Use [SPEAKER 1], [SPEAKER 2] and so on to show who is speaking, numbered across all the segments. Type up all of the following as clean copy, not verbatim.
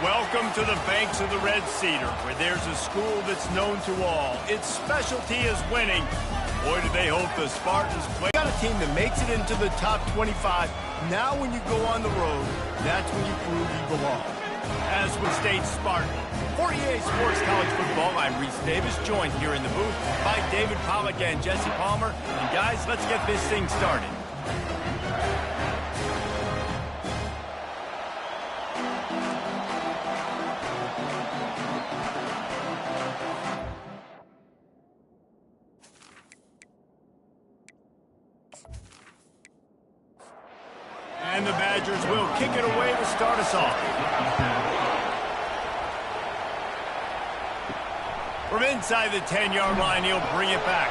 [SPEAKER 1] Welcome to the banks of the Red Cedar, where there's a school that's known to all. Its specialty is winning. Boy, do they hope the Spartans play. Got a team that makes it into the top 25. Now when you go on the road, that's when you prove you belong. As with State Spartan. 48 Sports College Football, I'm Reese Davis, joined here in the booth by David Pollack and Jesse Palmer. And guys, let's get this thing started. And the Badgers will kick it away to start us off. From inside the 10-yard line, he'll bring it back.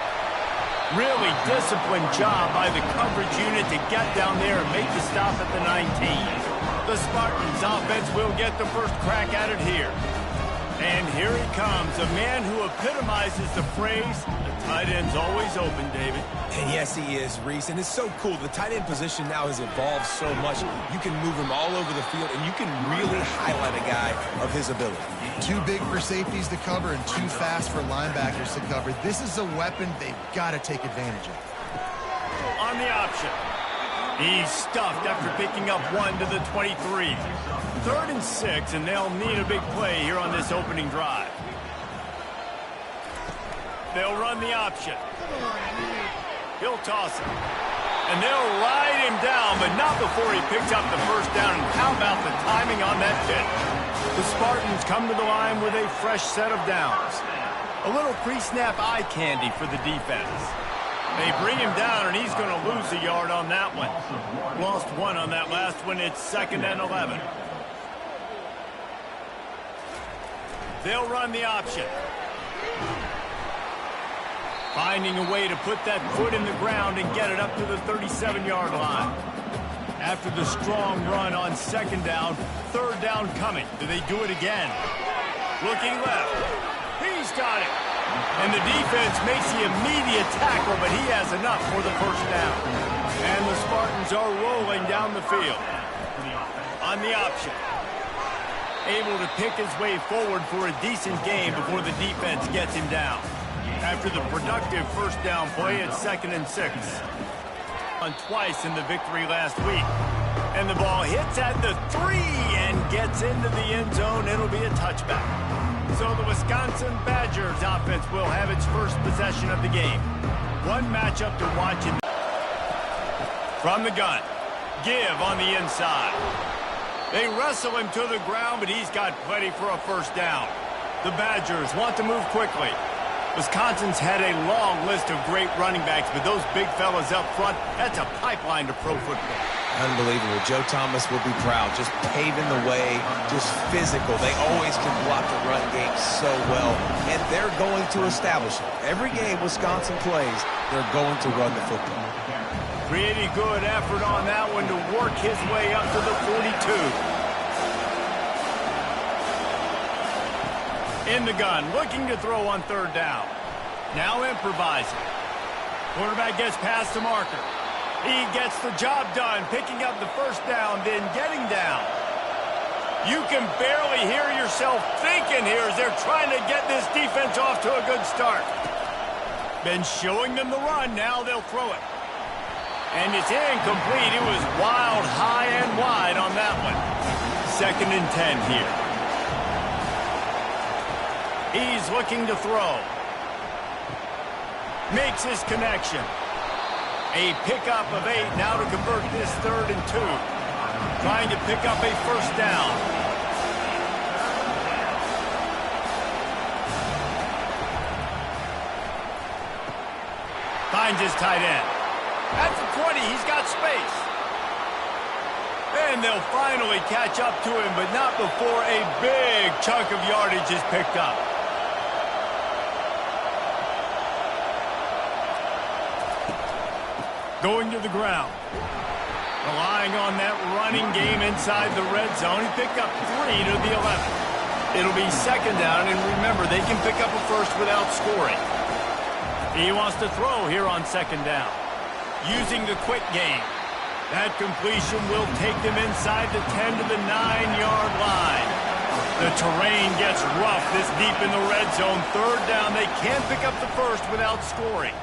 [SPEAKER 1] Really disciplined job by the coverage unit to get down there and make the stop at the 19. The Spartans offense will get the first crack at it here. And here he comes, a man who epitomizes the phrase, the tight end's always open, David.
[SPEAKER 2] And yes, he is, Reese. And it's so cool. The tight end position now has evolved so much. You can move him all over the field, and you can really highlight a guy of his ability.
[SPEAKER 3] Too big for safeties to cover and too fast for linebackers to cover. This is a weapon they've got to take advantage of.
[SPEAKER 1] On the option. He's stuffed after picking up one to the 23. 3rd and 6, and they'll need a big play here on this opening drive. They'll run the option. He'll toss it. And they'll ride him down, but not before he picks up the first down. And how about the timing on that pitch? The Spartans come to the line with a fresh set of downs. A little pre-snap eye candy for the defense. They bring him down, and he's going to lose a yard on that one. Lost one on that last one. It's 2nd and 11. They'll run the option. Finding a way to put that foot in the ground and get it up to the 37-yard line. After the strong run on 2nd down, 3rd down coming. Do they do it again? Looking left. He's got it. And the defense makes the immediate tackle, but he has enough for the first down. And the Spartans are rolling down the field. On the option. Able to pick his way forward for a decent gain before the defense gets him down. After the productive first down play, it's 2nd and 6. On twice in the victory last week. And the ball hits at the 3 and gets into the end zone. It'll be a touchback. So the Wisconsin Badgers offense will have its first possession of the game. One matchup to watch in from the gun. Give on the inside. They wrestle him to the ground, but he's got plenty for a first down. The Badgers want to move quickly. Wisconsin's had a long list of great running backs, but those big fellas up front, that's a pipeline to pro football.
[SPEAKER 2] Unbelievable. Joe Thomas will be proud. Just paving the way, just physical. They always can block the run game so well, and they're going to establish it. Every game Wisconsin plays, they're going to run the football.
[SPEAKER 1] Pretty good effort on that one to work his way up to the 42. In the gun, looking to throw on 3rd down. Now improvising. Quarterback gets past the marker. He gets the job done, picking up the first down, then getting down. You can barely hear yourself thinking here as they're trying to get this defense off to a good start. Been showing them the run, now they'll throw it. And it's incomplete. It was wild, high and wide on that one. 2nd and 10 here. He's looking to throw. Makes his connection. A pickup of 8 now to convert this 3rd and 2. Trying to pick up a first down. Finds his tight end. At the 20, he's got space. And they'll finally catch up to him, but not before a big chunk of yardage is picked up. Going to the ground. Relying on that running game inside the red zone. He picked up 3 to the 11. It'll be 2nd down, and remember, they can pick up a first without scoring. He wants to throw here on 2nd down. Using the quick game. That completion will take them inside the 10 to the 9-yard line. The terrain gets rough this deep in the red zone. Third down, they can't pick up the first without scoring.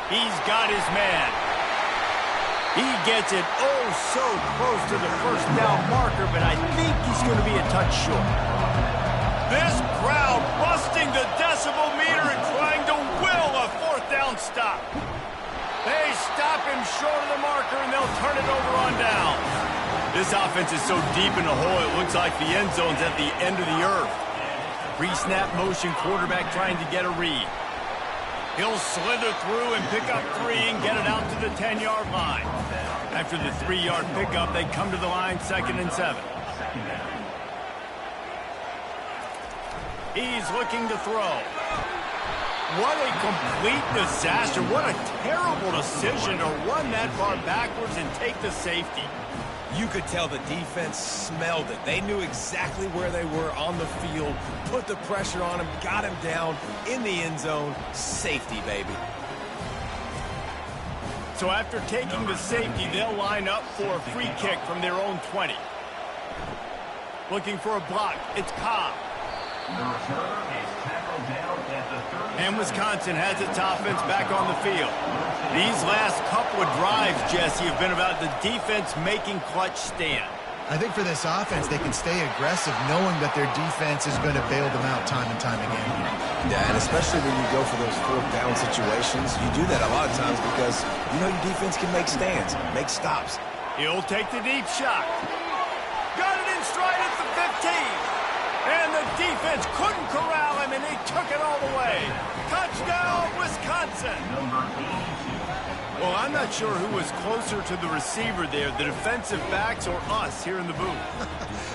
[SPEAKER 1] He's got his man. He gets it oh so close to the first down marker, but I think he's going to be a touch short. This crowd busting the decibel meter and trying to will a fourth down stop. They stop him short of the marker, and they'll turn it over on down. This offense is so deep in the hole, it looks like the end zone's at the end of the earth. Pre-snap motion, quarterback trying to get a read. He'll slither through and pick up 3 and get it out to the 10-yard line. After the 3-yard pickup, they come to the line 2nd and 7. He's looking to throw. What a complete disaster. What a terrible decision to run that far backwards and take the safety.
[SPEAKER 2] You could tell the defense smelled it. They knew exactly where they were on the field, put the pressure on him, got him down in the end zone. Safety, baby.
[SPEAKER 1] So after taking the safety, they'll line up for a free kick from their own 20. Looking for a block. It's Cobb. And Wisconsin has its offense back on the field. These last couple of drives, Jesse, have been about the defense making clutch stand.
[SPEAKER 3] I think for this offense, they can stay aggressive knowing that their defense is going to bail them out time and time again.
[SPEAKER 2] Yeah, and especially when you go for those fourth down situations, you do that a lot of times because you know your defense can make stands, make stops.
[SPEAKER 1] He'll take the deep shot. Got it in stride at the 15. And the defense couldn't corral him, and they took it all the way. Touchdown, Wisconsin. Well, I'm not sure who was closer to the receiver there, the defensive backs or us here in the booth.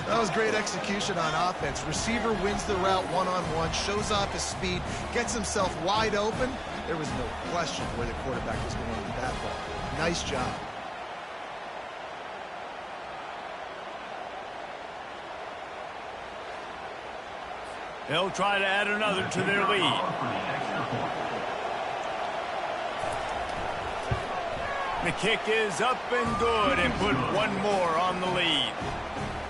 [SPEAKER 3] That was great execution on offense. Receiver wins the route one-on-one, shows off his speed, gets himself wide open. There was no question where the quarterback was going with that ball. Nice job.
[SPEAKER 1] They'll try to add another to their lead. The kick is up and good and put one more on the lead.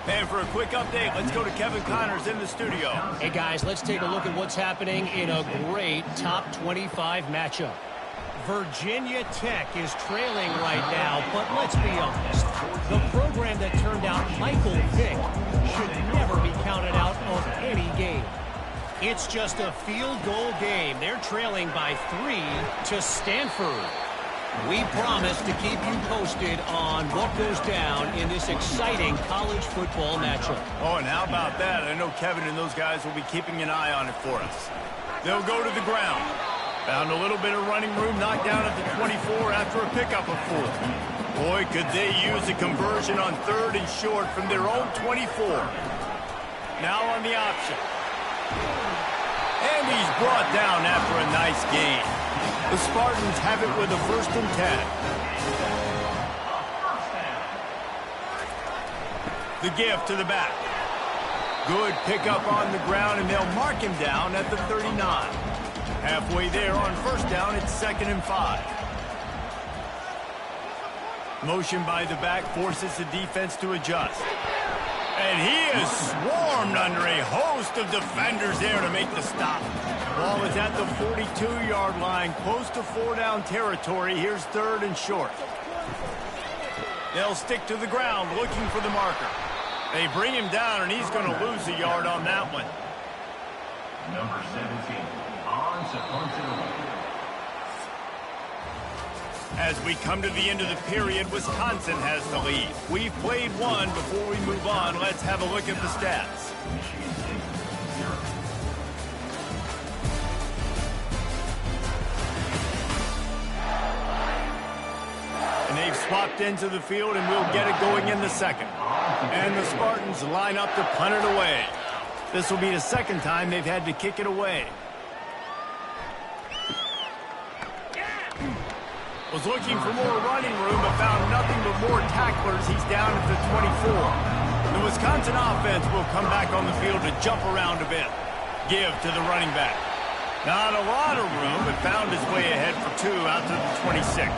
[SPEAKER 1] And for a quick update, let's go to Kevin Connors in the studio.
[SPEAKER 4] Hey, guys, let's take a look at what's happening in a great top 25 matchup. Virginia Tech is trailing right now, but let's be honest. The program that turned out Michael Vick should never be counted out of any game. It's just a field goal game. They're trailing by 3 to Stanford. We promise to keep you posted on what goes down in this exciting college football matchup.
[SPEAKER 1] Oh, and how about that? I know Kevin and those guys will be keeping an eye on it for us. They'll go to the ground. Found a little bit of running room, knocked down at the 24 after a pickup of 4. Boy, could they use a conversion on 3rd and short from their own 24. Now on the option. And he's brought down after a nice gain. The Spartans have it with a 1st and 10. The give to the back. Good pickup on the ground, and they'll mark him down at the 39. Halfway there on 1st down, it's 2nd and 5. Motion by the back forces the defense to adjust. And he is swarmed under a host of defenders there to make the stop. Ball is at the 42-yard line, close to 4-down territory. Here's 3rd and short. They'll stick to the ground looking for the marker. They bring him down, and he's going to lose a yard on that one.
[SPEAKER 5] Number 17, on to
[SPEAKER 1] As we come to the end of the period, Wisconsin has the lead. We've played one. Before we move on, let's have a look at the stats. And they've swapped into the field, and we'll get it going in the 2nd. And the Spartans line up to punt it away. This will be the 2nd time they've had to kick it away. Was looking for more running room, but found nothing but more tacklers. He's down at the 24. The Wisconsin offense will come back on the field to jump around a bit. Give to the running back. Not a lot of room, but found his way ahead for 2 out to the 26.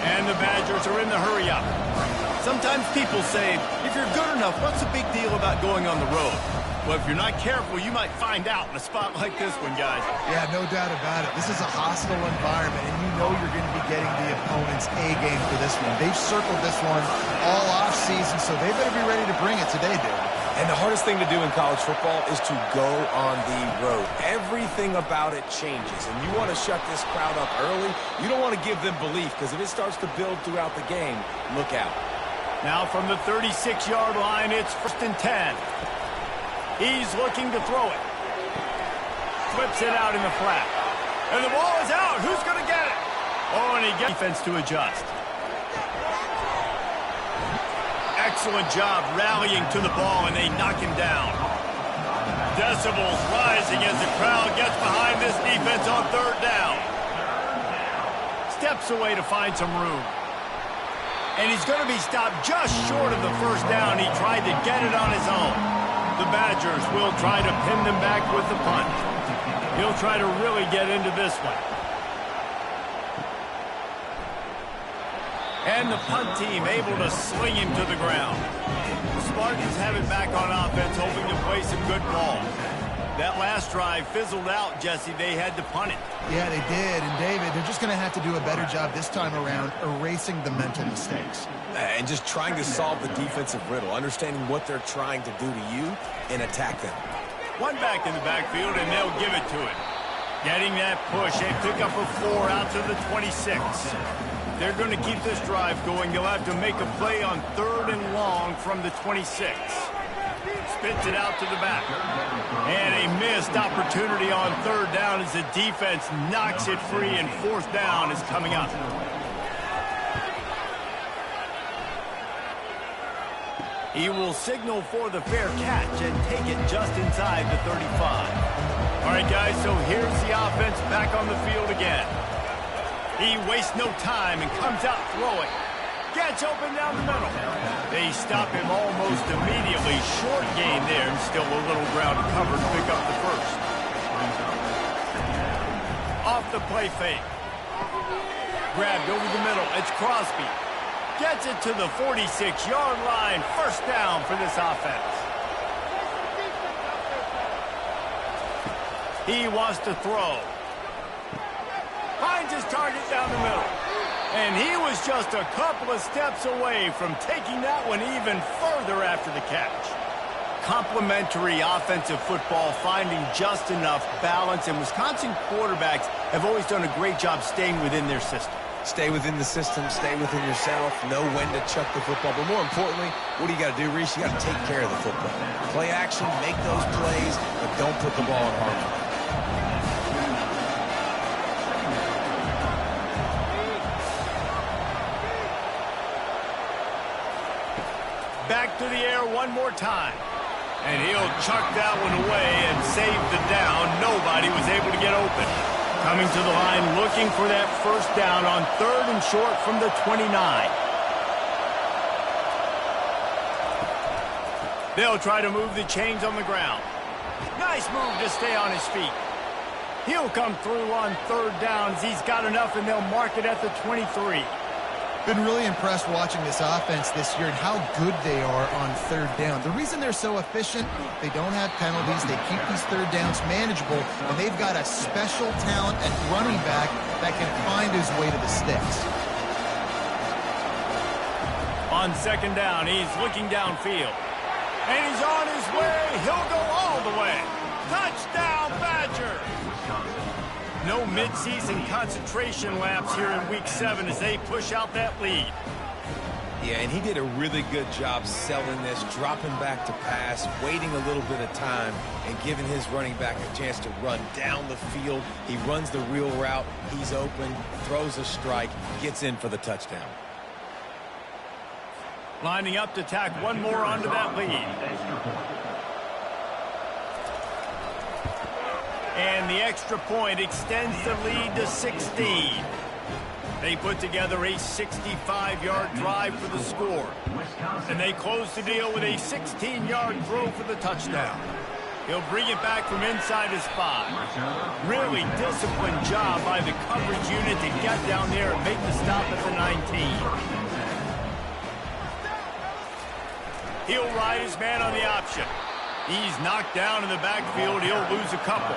[SPEAKER 1] And the Badgers are in the hurry up. Sometimes people say, if you're good enough, what's the big deal about going on the road? Well, if you're not careful, you might find out in a spot like this one, guys.
[SPEAKER 3] Yeah, no doubt about it. This is a hostile environment, and you know you're going to be getting the opponent's A game for this one. They've circled this one all off-season, so they better be ready to bring it today, dude.
[SPEAKER 2] And the hardest thing to do in college football is to go on the road. Everything about it changes, and you want to shut this crowd up early. You don't want to give them belief, because if it starts to build throughout the game, look out.
[SPEAKER 1] Now from the 36-yard line, it's 1st and 10. He's looking to throw it. Flips it out in the flat. And the ball is out. Who's going to get it? Oh, and he gets defense to adjust. Excellent job rallying to the ball, and they knock him down. Decibels rising as the crowd gets behind this defense on 3rd down. Steps away to find some room. And he's going to be stopped just short of the 1st down. He tried to get it on his own. The Badgers will try to pin them back with the punt. He'll try to really get into this one. And the punt team able to sling him to the ground. The Spartans have it back on offense, hoping to play some good ball. That last drive fizzled out, Jesse. They had to punt it.
[SPEAKER 3] Yeah, they did. And, David, they're just going to have to do a better job this time around erasing the mental mistakes.
[SPEAKER 2] And just trying to solve the defensive riddle, understanding what they're trying to do to you and attack them.
[SPEAKER 1] One back in the backfield, and they'll give it to him. Getting that push. They pick up a 4 out to the 26. They're going to keep this drive going. They'll have to make a play on 3rd and long from the 26. Spits it out to the back. And a missed opportunity on 3rd down as the defense knocks it free, and 4th down is coming up. He will signal for the fair catch and take it just inside the 35. All right, guys, so here's the offense back on the field again. He wastes no time and comes out throwing. Gets open down the middle. They stop him almost immediately. Short gain there, and still a little ground to cover to pick up the 1st. Off the play fake. Grabbed over the middle. It's Crosby. Gets it to the 46-yard line. 1st down for this offense. He wants to throw. Finds his target down the middle. And he was just a couple of steps away from taking that one even further after the catch. Complementary offensive football, finding just enough balance, and Wisconsin quarterbacks have always done a great job staying within their system.
[SPEAKER 2] Stay within the system, stay within yourself, know when to chuck the football. But more importantly, what do you got to do, Reese? You got to take care of the football. Play action, make those plays, but don't put the ball in harm's way.
[SPEAKER 1] Back to the air one more time. And he'll chuck that one away and save the down. Nobody was able to get open. Coming to the line, looking for that 1st down on 3rd and short from the 29. They'll try to move the chains on the ground. Nice move to stay on his feet. He'll come through on 3rd downs. He's got enough, and they'll mark it at the 23.
[SPEAKER 3] Been really impressed watching this offense this year and how good they are on 3rd down. The reason they're so efficient, they don't have penalties. They keep these 3rd downs manageable, and they've got a special talent at running back that can find his way to the sticks.
[SPEAKER 1] On 2nd down, he's looking downfield. And he's on his way. He'll go all the way. Touchdown, Badgers! No midseason concentration laps here in Week 7 as they push out that lead.
[SPEAKER 2] Yeah, and he did a really good job selling this, dropping back to pass, waiting a little bit of time, and giving his running back a chance to run down the field. He runs the real route. He's open, throws a strike, gets in for the touchdown.
[SPEAKER 1] Lining up to tack one more onto that lead. And the extra point extends the lead to 16. They put together a 65-yard drive for the score. And they close the deal with a 16-yard throw for the touchdown. He'll bring it back from inside his 5. Really disciplined job by the coverage unit to get down there and make the stop at the 19. He'll ride his man on the option. He's knocked down in the backfield. He'll lose a couple.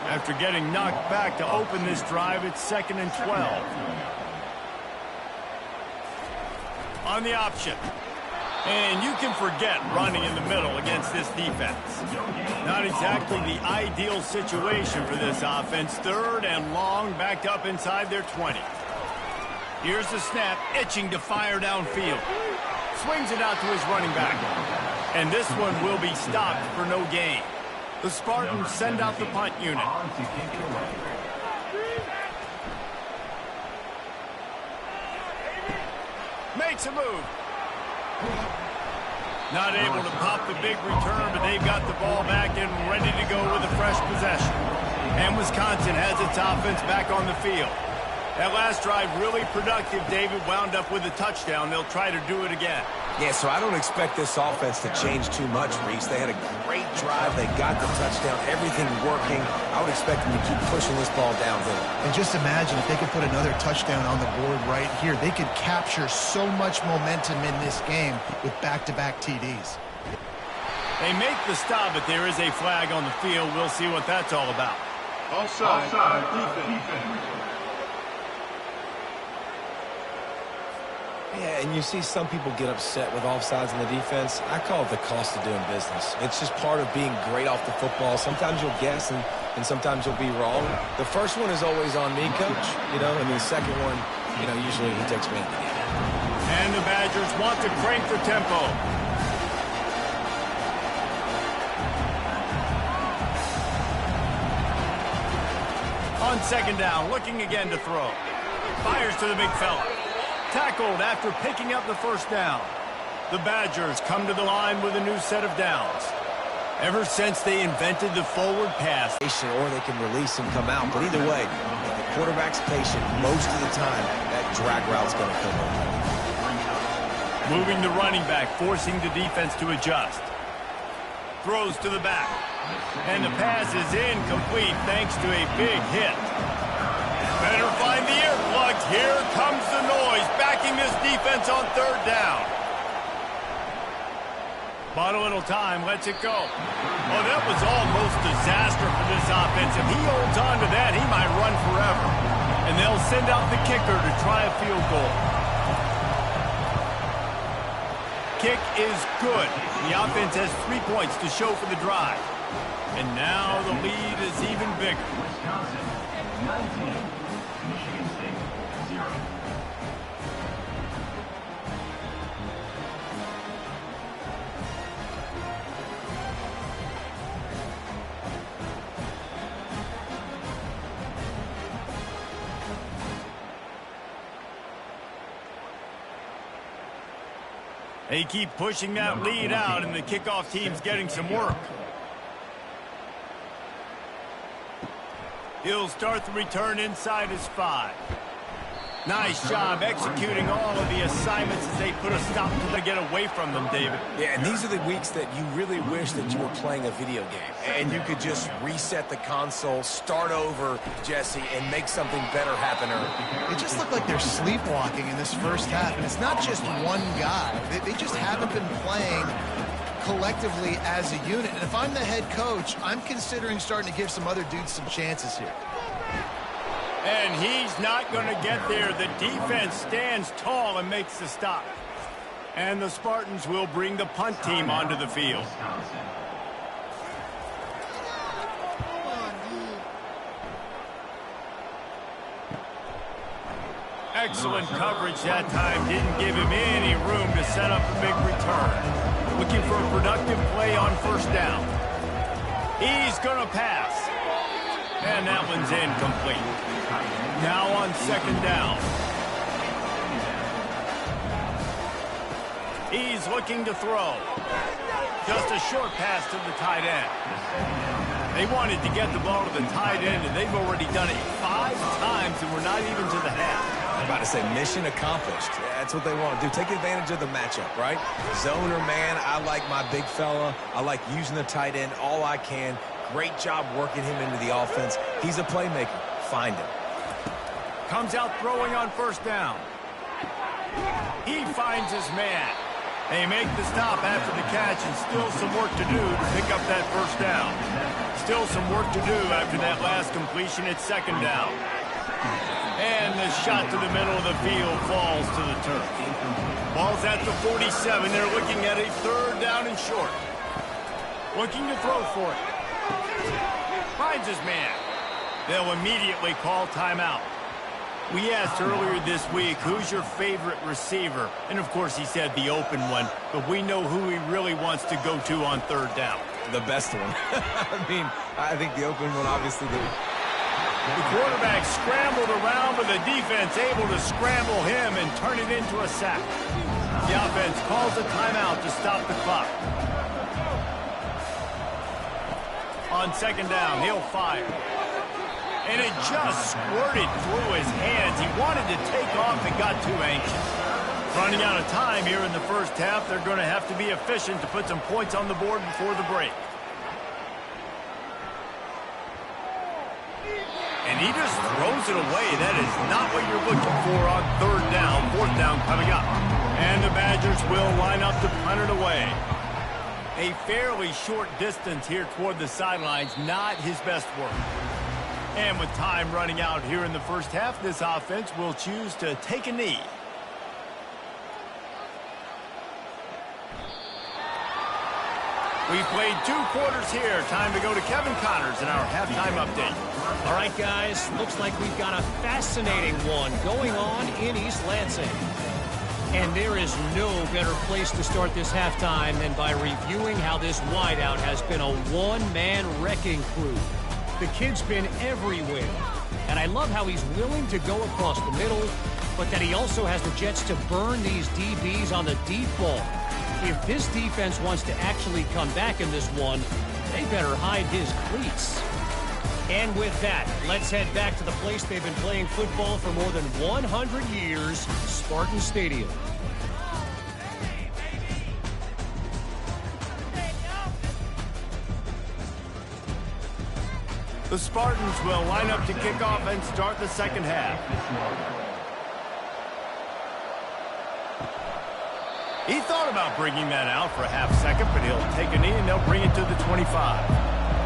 [SPEAKER 1] After getting knocked back to open this drive, it's 2nd and 12. On the option. And you can forget running in the middle against this defense. Not exactly the ideal situation for this offense. 3rd and long, backed up inside their 20. Here's the snap, itching to fire downfield. Swings it out to his running back. And this one will be stopped for no gain. The Spartans send out the punt unit. Makes a move. Not able to pop the big return, but they've got the ball back and ready to go with a fresh possession. And Wisconsin has its offense back on the field. That last drive really productive. David wound up with a touchdown. They'll try to do it again.
[SPEAKER 2] Yeah, so I don't expect this offense to change too much, Reese. They had a great drive. They got the touchdown. Everything working. I would expect them to keep pushing this ball downhill.
[SPEAKER 3] And just imagine if they could put another touchdown on the board right here. They could capture so much momentum in this game with back-to-back TDs.
[SPEAKER 1] They make the stop, but there is a flag on the field. We'll see what that's all about.
[SPEAKER 5] Offside. Defense.
[SPEAKER 2] Yeah, and you see some people get upset with offsides in the defense. I call it the cost of doing business. It's just part of being great off the football. Sometimes you'll guess, and sometimes you'll be wrong. The first one is always on me, Coach, and the second one, usually he takes me.
[SPEAKER 1] And the Badgers want to crank the tempo. On 2nd down, looking again to throw. Fires to the big fella. Tackled after picking up the 1st down. The Badgers come to the line with a new set of downs. Ever since they invented the forward pass.
[SPEAKER 2] Or they can release and come out. But either way, if the quarterback's patient, most of the time, that drag route's going to come over.
[SPEAKER 1] Moving the running back, forcing the defense to adjust. Throws to the back. And the pass is incomplete thanks to a big hit. Better find the earplugs. Here comes the noise, backing this defense on 3rd down. Bought a little time, lets it go. Oh, that was almost disaster for this offense. If he holds on to that, he might run forever. And they'll send out the kicker to try a field goal. Kick is good. The offense has 3 points to show for the drive. And now the lead is even bigger.
[SPEAKER 5] Wisconsin, 19. Michigan State, 0.
[SPEAKER 1] They keep pushing that lead out, and the kickoff team's getting some work. He'll start the return inside his 5. Nice job executing all of the assignments as they put a stop to get away from them, David.
[SPEAKER 2] Yeah, and these are the weeks that you really wish that you were playing a video game. And you could just reset the console, start over, Jesse, and make something better happen early.
[SPEAKER 3] It just looked like they're sleepwalking in this 1st half, and it's not just one guy. They just haven't been playing collectively as a unit. And if I'm the head coach, I'm considering starting to give some other dudes some chances here.
[SPEAKER 1] And he's not going to get there. The defense stands tall and makes the stop. And the Spartans will bring the punt team onto the field. Excellent coverage that time. Didn't give him any room to set up a big return. Looking for a productive play on 1st down. He's going to pass. And that one's incomplete. Now on 2nd down. He's looking to throw. Just a short pass to the tight end. They wanted to get the ball to the tight end, and they've already done it 5 times, and we're not even to the half.
[SPEAKER 2] I'm about to say mission accomplished. That's what they want to do. Take advantage of the matchup, right? Zone or man, I like my big fella. I like using the tight end all I can. Great job working him into the offense. He's a playmaker. Find him.
[SPEAKER 1] Comes out throwing on 1st down. He finds his man. They make the stop after the catch, and still some work to do to pick up that first down. Still some work to do after that last completion at second down. And the shot to the middle of the field falls to the turf. Ball's at the 47. They're looking at a third down and short. Looking to throw for it. Finds his man. They'll immediately call timeout. We asked earlier this week, who's your favorite receiver? And, of course, he said the open one. But we know who he really wants to go to on third down.
[SPEAKER 2] The best one. I think the open one, obviously.
[SPEAKER 1] The quarterback scrambled around, but the defense able to scramble him and turn it into a sack. The offense calls a timeout to stop the clock. On second down, he'll fire. And it just squirted through his hands. He wanted to take off and got too anxious. Running out of time here in the first half, they're going to have to be efficient to put some points on the board before the break. And he just throws it away. That is not what you're looking for on third down. Fourth down coming up. And the Badgers will line up to punt it away. A fairly short distance here toward the sidelines, not his best work. And with time running out here in the first half, this offense will choose to take a knee. We've played 2 quarters here. Time to go to Kevin Connors in our halftime update.
[SPEAKER 4] All right, guys, looks like we've got a fascinating one going on in East Lansing. And there is no better place to start this halftime than by reviewing how this wideout has been a one-man wrecking crew. The kid's been everywhere. And I love how he's willing to go across the middle, but that he also has the jets to burn these DBs on the deep ball. If this defense wants to actually come back in this one, they better hide his cleats. And with that, let's head back to the place they've been playing football for more than 100 years, Spartan Stadium.
[SPEAKER 1] The Spartans will line up to kick off and start the second half. He thought about bringing that out for a half second, but he'll take a knee and they'll bring it to the 25.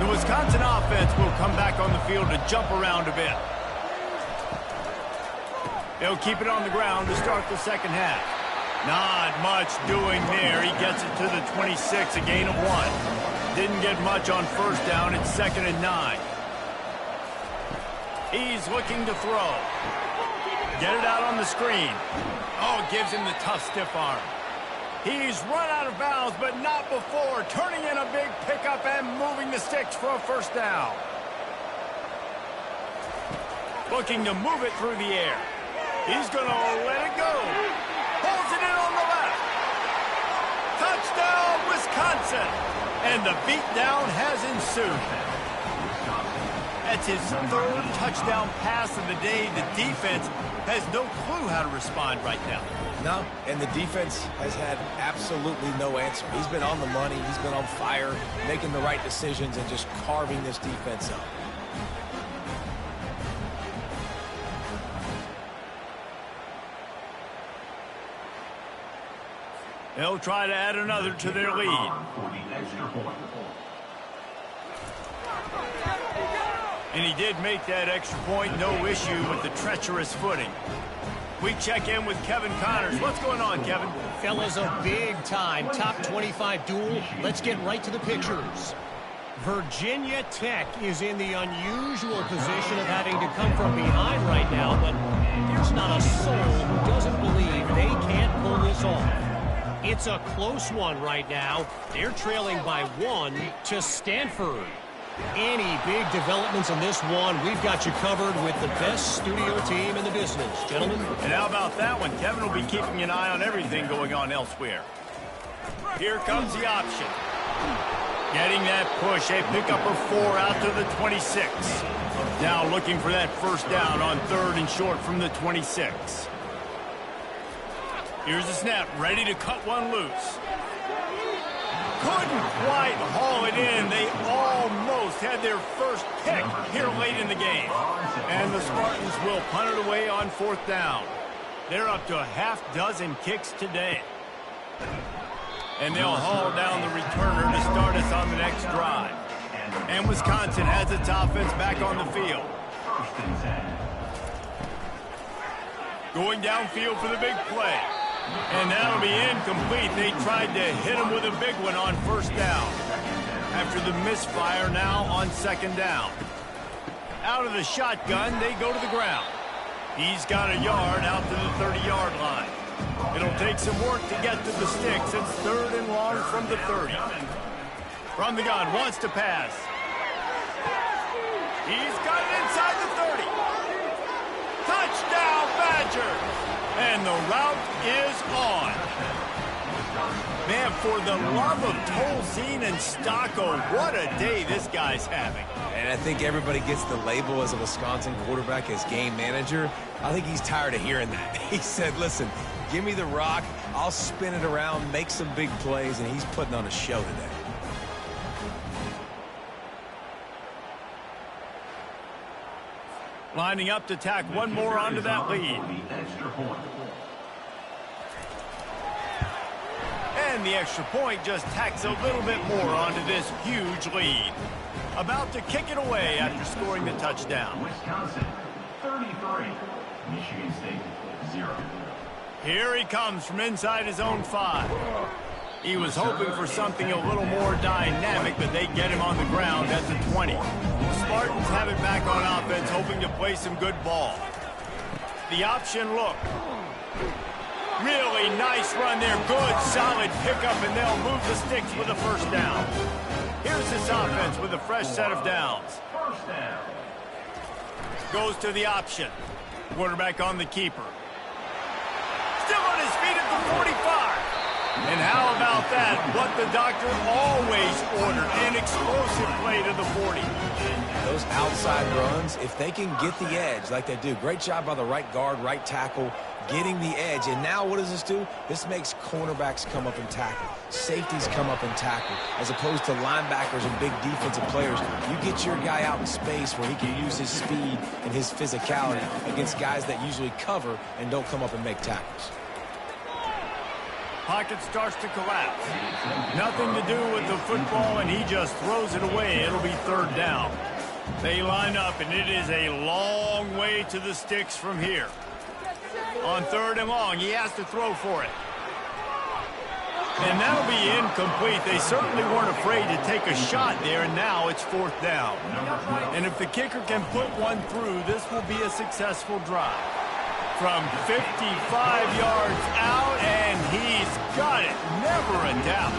[SPEAKER 1] The Wisconsin offense will come back on the field to jump around a bit. They'll keep it on the ground to start the second half. Not much doing there. He gets it to the 26, a gain of 1. Didn't get much on first down. It's 2nd and 9. He's looking to throw. Get it out on the screen. Oh, gives him the tough stiff arm. He's run out of bounds, but not before turning in a big pickup and moving the sticks for a first down. Looking to move it through the air. He's going to let it go. Holds it in on the left. Touchdown, Wisconsin. And the beatdown has ensued. That's his 3rd touchdown pass of the day. The defense has no clue how to respond right now.
[SPEAKER 2] No, and the defense has had absolutely no answer. He's been on the money. He's been on fire, making the right decisions and just carving this defense up.
[SPEAKER 1] They'll try to add another to their lead. And he did make that extra point. No issue with the treacherous footing. We check in with Kevin Connors. What's going on, Kevin?
[SPEAKER 4] Fellas, a big-time top 25 duel. Let's get right to the pictures. Virginia Tech is in the unusual position of having to come from behind right now, but there's not a soul who doesn't believe they can't pull this off. It's a close one right now. They're trailing by 1 to Stanford. Any big developments in this one, we've got you covered with the best studio team in the business, gentlemen.
[SPEAKER 1] And how about that one? Kevin will be keeping an eye on everything going on elsewhere. Here comes the option. Getting that push, a pickup of 4 out to the 26. Now looking for that first down on 3rd and short from the 26. Here's the snap, ready to cut one loose. Couldn't quite haul it in. They almost had their first pick here late in the game. And the Spartans will punt it away on 4th down. They're up to a half dozen kicks today. And they'll haul down the returner to start us on the next drive. And Wisconsin has its offense back on the field. Going downfield for the big play. And that'll be incomplete. They tried to hit him with a big one on first down. After the misfire now on second down. Out of the shotgun, they go to the ground. He's got a yard out to the 30-yard line. It'll take some work to get to the sticks. It's 3rd and long from the 30. From the gun, wants to pass. He's got it inside the 30. Touchdown, Badgers! And the route is on. Man, for the love of Tolzien and Stocco, what a day this guy's having.
[SPEAKER 2] And I think everybody gets the label as a Wisconsin quarterback as game manager. I think he's tired of hearing that. He said, listen, give me the rock, I'll spin it around, make some big plays, and he's putting on a show today.
[SPEAKER 1] Lining up to tack one more onto that lead. And the extra point just tacks a little bit more onto this huge lead. About to kick it away after scoring the touchdown.
[SPEAKER 5] Wisconsin, 33. Michigan State, 0.
[SPEAKER 1] Here he comes from inside his own 5. He was hoping for something a little more dynamic, but they get him on the ground at the 20. The Spartans have it back on offense, hoping to play some good ball. The option look. Really nice run there. Good, solid pickup, and they'll move the sticks with a first down. Here's this offense with a fresh set of downs.
[SPEAKER 5] First down.
[SPEAKER 1] Goes to the option. Quarterback on the keeper. Still on his feet at the 45. And how about that? What the doctor always ordered, an explosive play to the 40.
[SPEAKER 2] Those outside runs, if they can get the edge like they do, great job by the right guard, right tackle, getting the edge. And now what does this do? This makes cornerbacks come up and tackle. Safeties come up and tackle. As opposed to linebackers and big defensive players, you get your guy out in space where he can use his speed and his physicality against guys that usually cover and don't come up and make tackles.
[SPEAKER 1] Pocket starts to collapse. Nothing to do with the football, and he just throws it away. It'll be 3rd down. They line up, and it is a long way to the sticks from here. On 3rd and long, he has to throw for it. And that'll be incomplete. They certainly weren't afraid to take a shot there, and now it's 4th down. And if the kicker can put one through, this will be a successful drive. From 55 yards out, and he's got it. Never a doubt.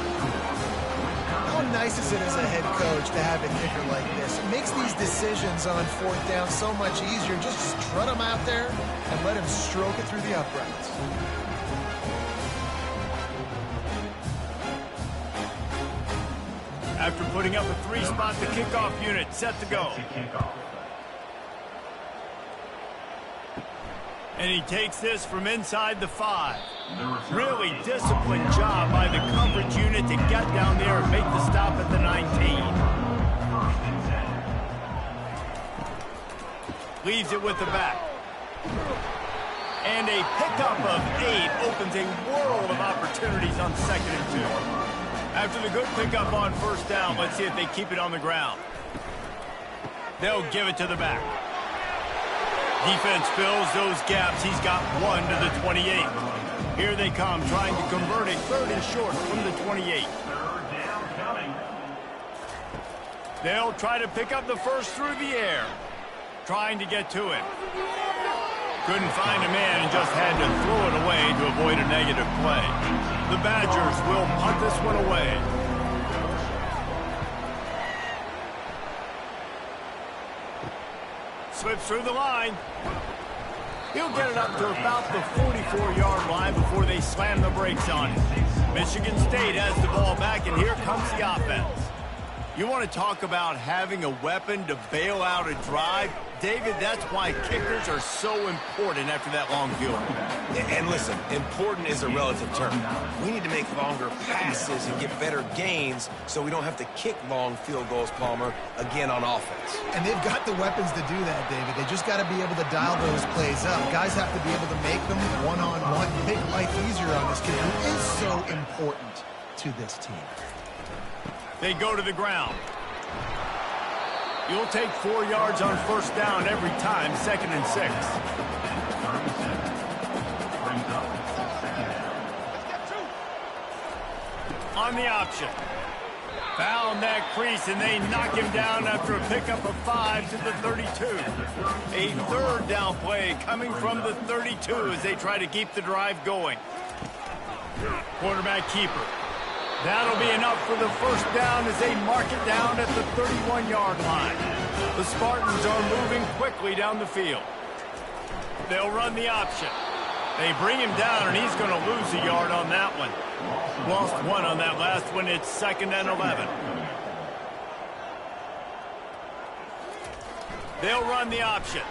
[SPEAKER 3] How nice is it as a head coach to have a kicker like this? It makes these decisions on 4th down so much easier. Just strut him out there and let him stroke it through the uprights.
[SPEAKER 1] After putting up a 3-spot, the kickoff unit set to go. And he takes this from inside the 5. Really disciplined job by the coverage unit to get down there and make the stop at the 19. Leaves it with the back. And a pickup of 8 opens a world of opportunities on 2nd and 2. After the good pickup on first down, let's see if they keep it on the ground. They'll give it to the back. Defense fills those gaps. He's got 1 to the 28. Here they come, trying to convert it 3rd and short from the 28.
[SPEAKER 5] 3rd down coming.
[SPEAKER 1] They'll try to pick up the first through the air. Trying to get to it. Couldn't find a man and just had to throw it away to avoid a negative play. The Badgers will punt this one away. Slips through the line. He'll get it up to about the 44-yard line before they slam the brakes on it. Michigan State has the ball back, and here comes the offense. You want to talk about having a weapon to bail out a drive? David, that's why kickers are so important after that long field.
[SPEAKER 2] And listen, important is a relative term. We need to make longer passes and get better gains so we don't have to kick long field goals, Palmer, again on offense.
[SPEAKER 3] And they've got the weapons to do that, David. They just got to be able to dial those plays up. Guys have to be able to make them one-on-one, make life easier on this kid who is so important to this team.
[SPEAKER 1] They go to the ground. You'll take 4 yards on first down every time, 2nd and 6.
[SPEAKER 5] 37. Brings up second down.
[SPEAKER 1] On the option. Found that crease, and they knock him down after a pickup of 5 to the 32. A 3rd down play coming from the 32 as they try to keep the drive going. Quarterback keeper. That'll be enough for the first down as they mark it down at the 31-yard line. The Spartans are moving quickly down the field. They'll run the option. They bring him down, and he's going to lose a yard on that one. Lost 1 on that last one. It's 2nd and 11. They'll run the option.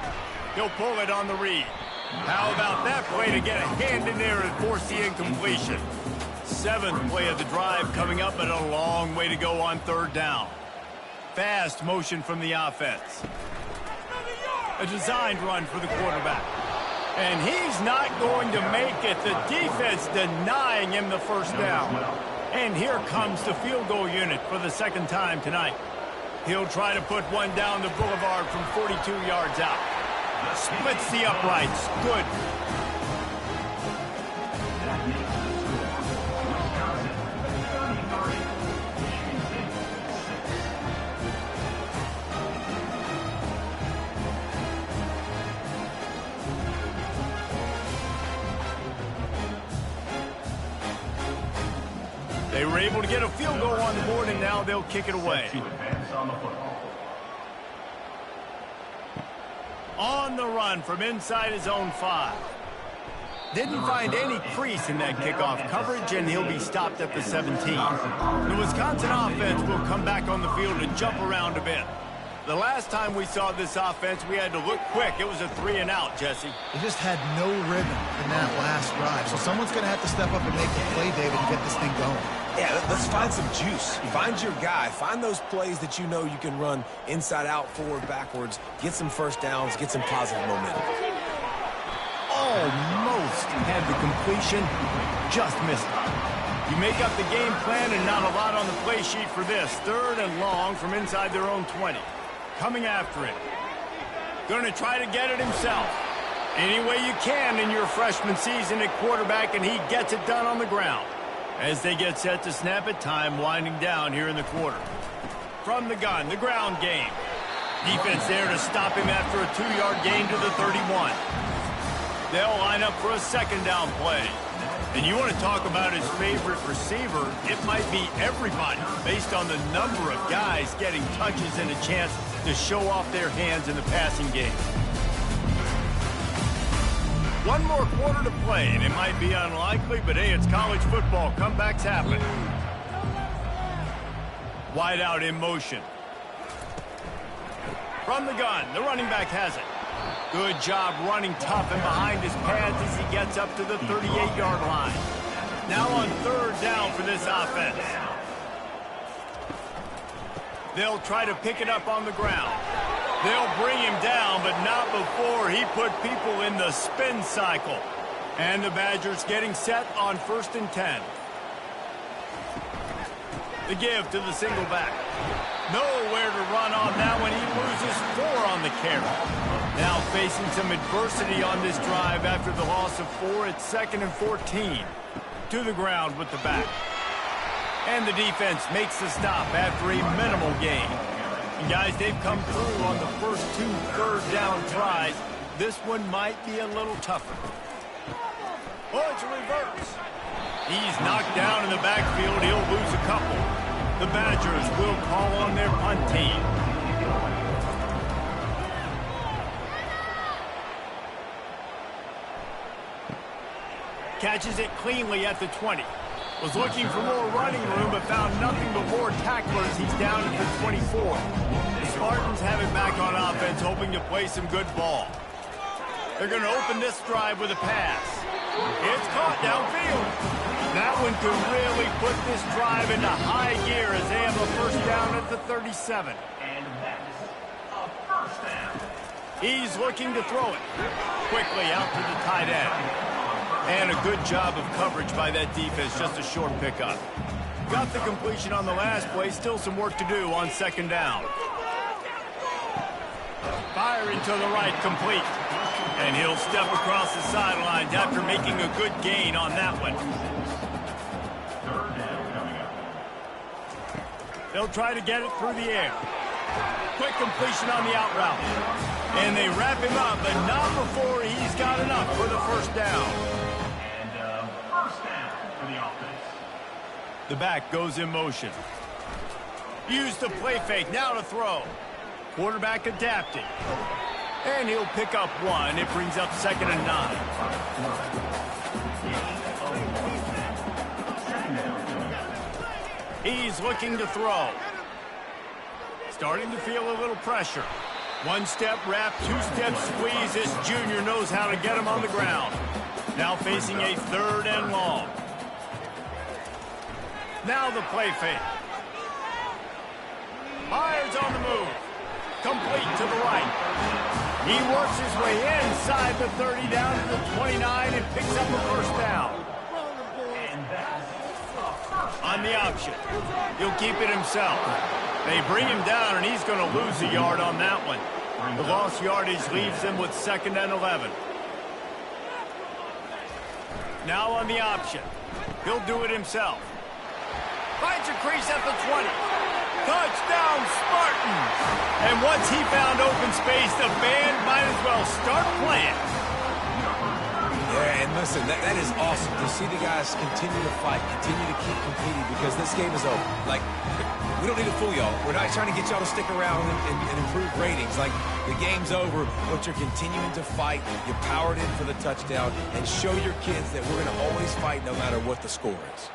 [SPEAKER 1] He'll pull it on the read. How about that play to get a hand in there and force the incompletion? 7th play of the drive coming up, but a long way to go on 3rd down. Fast motion from the offense. A designed run for the quarterback. And he's not going to make it. The defense denying him the first down. And here comes the field goal unit for the 2nd time tonight. He'll try to put one down the boulevard from 42 yards out. Splits the uprights. Good.
[SPEAKER 5] That makes the score. Wisconsin 33. Michigan State 6.
[SPEAKER 1] They were able to get a field goal on the board, and now they'll kick it away.
[SPEAKER 5] To advance on the football.
[SPEAKER 1] On the run from inside his own 5. Didn't find any crease in that kickoff coverage, and he'll be stopped at the 17. The Wisconsin offense will come back on the field and jump around a bit. The last time we saw this offense, we had to look quick. It was a 3-and-out, Jesse.
[SPEAKER 3] They just had no rhythm in that last drive. So someone's going to have to step up and make the play, David, and get this thing going.
[SPEAKER 2] Yeah, let's find some juice. Find your guy. Find those plays that you know you can run inside out, forward, backwards. Get some first downs. Get some positive momentum.
[SPEAKER 1] Almost had the completion. Just missed it. You make up the game plan and not a lot on the play sheet for this. 3rd and long from inside their own 20. Coming after it. Going to try to get it himself. Any way you can in your freshman season at quarterback, and he gets it done on the ground. As they get set to snap it, time winding down here in the quarter. From the gun, the ground game. Defense there to stop him after a 2-yard gain to the 31. They'll line up for a 2nd down play. And you want to talk about his favorite receiver, it might be everybody, based on the number of guys getting touches and a chance to show off their hands in the passing game. 1 more quarter to play, and it might be unlikely, but hey, it's college football. Comebacks happen. Wide out in motion. From the gun, the running back has it. Good job running tough and behind his pads as he gets up to the 38-yard line. Now on 3rd down for this offense. They'll try to pick it up on the ground. They'll bring him down, but not before he put people in the spin cycle. And the Badgers getting set on 1st and 10. The give to the single back. Nowhere to run on that one. He loses 4 on the carry. Now facing some adversity on this drive after the loss of 4. It's 2nd and 14. To the ground with the back. And the defense makes the stop after a minimal gain. And guys, they've come through on the first 2 3rd down tries. This one might be a little tougher. Oh, it's a reverse. He's knocked down in the backfield. He'll lose a couple. The Badgers will call on their punt team. Catches it cleanly at the 20. Was looking for more running room, but found nothing but more tacklers. He's down at the 24. The Spartans have it back on offense, hoping to play some good ball. They're going to open this drive with a pass. It's caught downfield. That one could really put this drive into high gear as they have a first down at the 37.
[SPEAKER 5] And that's a first down.
[SPEAKER 1] He's looking to throw it. Quickly out to the tight end. And a good job of coverage by that defense, just a short pickup. got the completion on the last play. Still some work to do on second down. Firing to the right, complete. And he'll step across the sidelines after making a good gain on that one.
[SPEAKER 5] Third down coming up.
[SPEAKER 1] They'll try to get it through the air. Quick completion on the out route. And they wrap him up, but not before he's got enough for the first down.
[SPEAKER 5] And first down for the offense.
[SPEAKER 1] The back goes in motion. Use the play fake, now to throw. Quarterback adapting. And he'll pick up one. It brings up 2nd and 9. He's looking to throw. Starting to feel a little pressure. One step wrap, 2-step squeeze. This junior knows how to get him on the ground. Now facing a 3rd and long. Now the play fake. Myers on the move. Complete to the right. He works his way inside the 30 down to the 29 and picks up a first down. On the option. He'll keep it himself. They bring him down, and he's going to lose a yard on that one. The lost yardage leaves him with 2nd and 11. Now on the option. He'll do it himself. Finds a crease at the 20. Touchdown, Spartans! And once he found open space, the band might as well start playing.
[SPEAKER 2] Yeah, and listen, that is awesome to see the guys continue to fight, continue to keep competing, because this game is over. Like, we don't need to fool y'all. We're not trying to get y'all to stick around and improve ratings. Like, the game's over, but you're continuing to fight. You powered in for the touchdown, and show your kids that we're going to always fight no matter what the score is.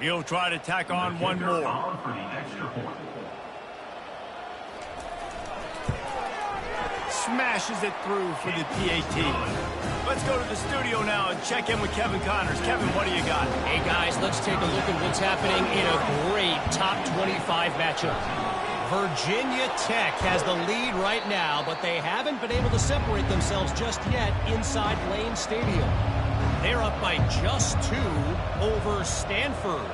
[SPEAKER 1] He'll try to tack on one more.
[SPEAKER 5] For the extra point.
[SPEAKER 1] Smashes it through for the PAT. Let's go to the studio now and check in with Kevin Connors. Kevin, what do you got?
[SPEAKER 4] Hey, guys, let's take a look at what's happening in a great top 25 matchup. Virginia Tech has the lead right now, but they haven't been able to separate themselves just yet inside Lane Stadium. They're up by just 2 over Stanford.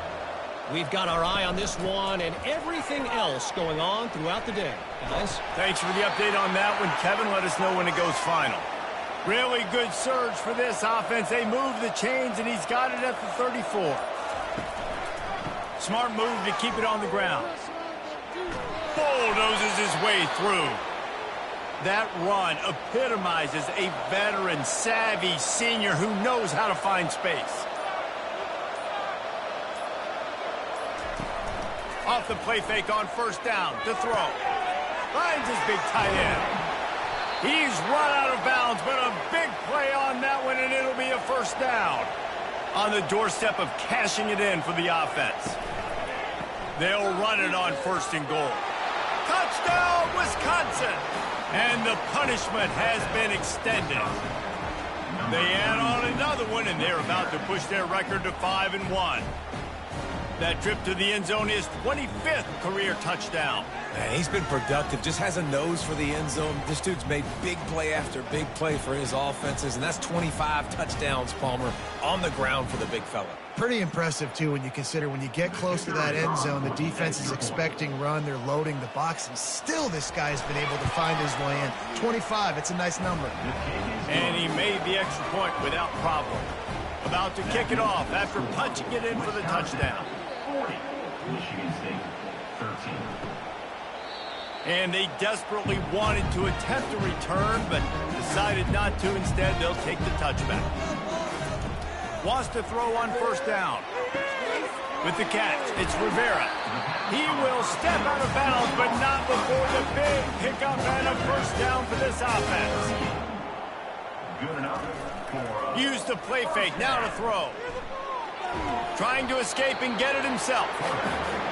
[SPEAKER 4] We've got our eye on this one and everything else going on throughout the day. Guys?
[SPEAKER 1] Thanks for the update on that one, Kevin. Let us know when it goes final. Really good surge for this offense. They move the chains, and he's got it at the 34. Smart move to keep it on the ground. Bulldozes his way through. That run epitomizes a veteran, savvy senior who knows how to find space. Off the play fake on first down to throw. Finds his big tight end. He's run out of bounds, but a big play on that one, and it'll be a first down. On the doorstep of cashing it in for the offense. They'll run it on 1st and goal. Touchdown, Wisconsin! And the punishment has been extended. They add on another one, and they're about to push their record to 5-1. That trip to the end zone is 25th career touchdown.
[SPEAKER 2] Man, he's been productive, just has a nose for the end zone. This dude's made big play after big play for his offenses, and that's 25 touchdowns, Palmer, on the ground for the big fella.
[SPEAKER 3] Pretty impressive, too, when you consider when you get close to that end zone, the defense is expecting run, they're loading the box, and still this guy's been able to find his way in. 25, it's a nice number.
[SPEAKER 1] And he made the extra point without problem. About to kick it off after punching it in for the touchdown.
[SPEAKER 5] 40, Michigan State, 13.
[SPEAKER 1] And they desperately wanted to attempt a return, but decided not to. Instead, they'll take the touchback. Wants to throw on first down. With the catch, it's Rivera. He will step out of bounds, but not before the big pickup and a first down for this offense.
[SPEAKER 5] Good enough for
[SPEAKER 1] Use the play fake, now to throw. Trying to escape and get it himself.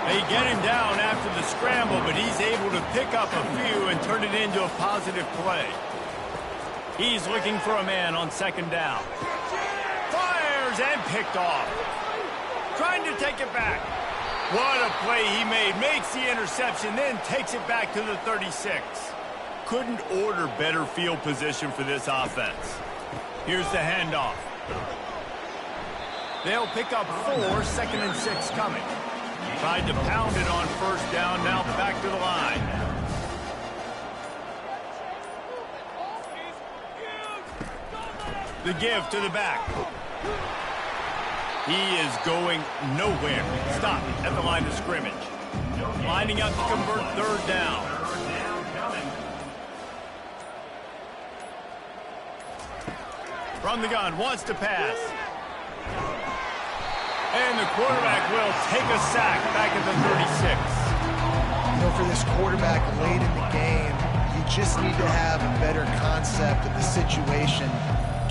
[SPEAKER 1] They get him down after the scramble, but he's able to pick up a few and turn it into a positive play. He's looking for a man on 2nd down. Fires and picked off. Trying to take it back. What a play he made. Makes the interception, then takes it back to the 36. Couldn't order better field position for this offense. Here's the handoff. They'll pick up 4, 2nd and 6 coming. Tried to pound it on 1st down, now back to the line. The give to the back. He is going nowhere. Stop at the line of scrimmage. Lining up to convert 3rd down. From the gun, wants to pass. And the quarterback will take a sack back at the 36.
[SPEAKER 3] You know, for this quarterback late in the game, you just need to have a better concept of the situation.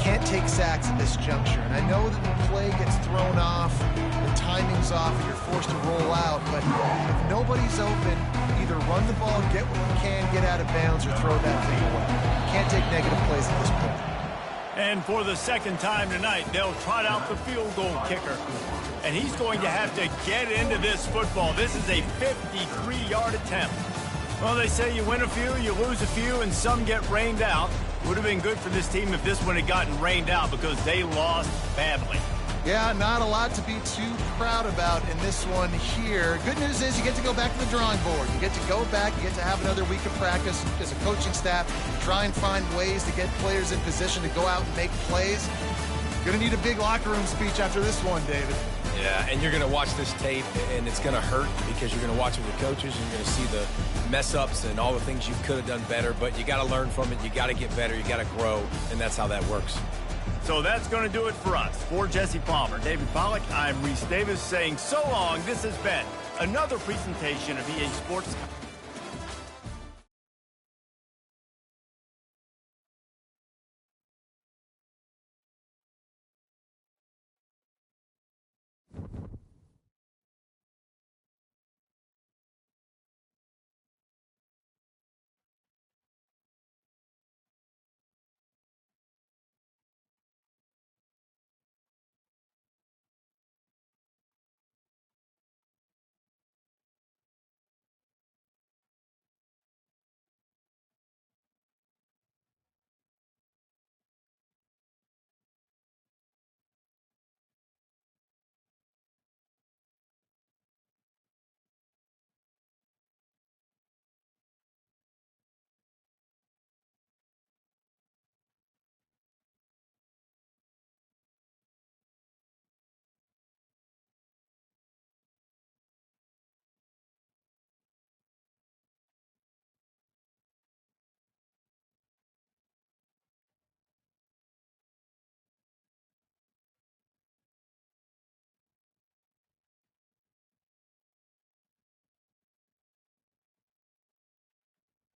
[SPEAKER 3] Can't take sacks at this juncture. And I know that the play gets thrown off, the timing's off, and you're forced to roll out. But if nobody's open, either run the ball, get what you can, get out of bounds, or throw that thing away. Can't take negative plays at this point.
[SPEAKER 1] And for the 2nd time tonight, they'll trot out the field goal kicker. And he's going to have to get into this football. This is a 53-yard attempt. Well, they say you win a few, you lose a few, and some get rained out. Would have been good for this team if this one had gotten rained out because they lost badly.
[SPEAKER 3] Yeah, not a lot to be too proud about in this one here. Good news is you get to go back to the drawing board. You get to go back, you get to have another week of practice as a coaching staff, try and find ways to get players in position to go out and make plays. Going to need a big locker room speech after this one, David.
[SPEAKER 2] Yeah, and you're going to watch this tape, and it's going to hurt because you're going to watch it with coaches, and you're going to see the mess-ups and all the things you could have done better, but you got to learn from it. You got to get better. You got to grow, and that's how that works.
[SPEAKER 1] So that's going to do it for us. For Jesse Palmer, David Pollack, I'm Reese Davis saying so long. This has been another presentation of EA Sports.